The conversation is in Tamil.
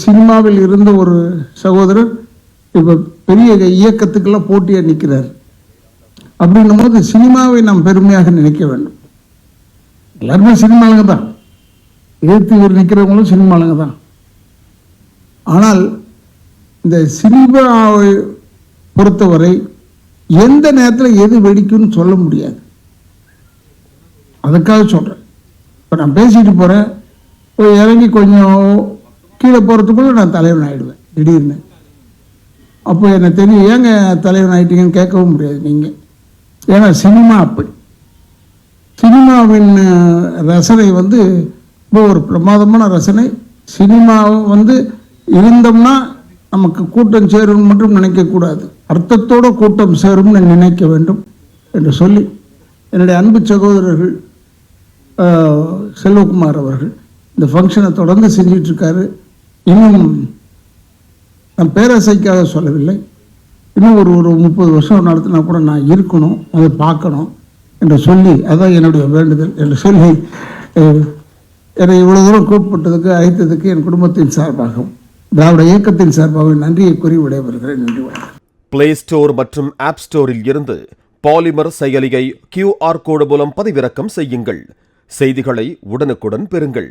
சினிமாவில் இருந்த ஒரு சகோதரர் இப்போ பெரிய இயக்கத்துக்கெல்லாம் போட்டியாக நிற்கிறார். அப்படின்னும் போது சினிமாவை நாம் பெருமையாக நினைக்க வேண்டும். எல்லாருமே சினிமாளுங்க தான், ஏற்றி இவர் நிற்கிறவங்களும் சினிமாளுங்க தான். ஆனால் இந்த சினிமாவை பொறுத்தவரை எந்த நேரத்தில் எது வெடிக்கும்னு சொல்ல முடியாது. அதுக்காக சொல்கிறேன். இப்போ நான் பேசிட்டு போகிறேன், இறங்கி கொஞ்சம் கீழே போகிறதுக்குள்ள நான் தலைவன் ஆகிடுவேன் திடீர்னு. அப்போ எனக்கு தெரியும், ஏங்க தலைவன் ஆகிட்டீங்கன்னு கேட்கவும் முடியாது நீங்கள். ஏன்னா சினிமா அப்படி. சினிமாவின் ரசனை இப்போ ஒரு பிரமாதமான ரசனை. சினிமா இருந்தோம்னா நமக்கு கூட்டம் சேரும்னு மட்டும் நினைக்கக்கூடாது, அர்த்தத்தோட கூட்டம் சேரும்னு நினைக்க வேண்டும் என்று சொல்லி என்னுடைய அன்பு சகோதரர்கள் செல்வகுமார் அவர்கள் இந்த ஃபங்க்ஷனை தொடர்ந்து செஞ்சிட்ருக்காரு. இன்னும் நான் பேராசைக்காக சொல்லவில்லை, இன்னும் ஒரு 30 வருஷம் நடத்தினா கூட நான் இருக்கணும், அதை பார்க்கணும் என்று சொல்லி, அதான் என்னுடைய வேண்டுதல் என்று சொல்லி என்னை இவ்வளோ தூரம் கூப்பிட்டதுக்கு அழைத்ததுக்கு என் குடும்பத்தின் சார்பாகவும் திராவிட இயக்கத்தின் சார்பாக நன்றியை கூறி விடைபெறுகிறேன். நன்றி. பிளே ஸ்டோர் மற்றும் ஆப் ஸ்டோரில் இருந்து பாலிமர் செயலியை QR கோடு மூலம் பதிவிறக்கம் செய்யுங்கள். செய்திகளை உடனுக்குடன் பெறுங்கள்.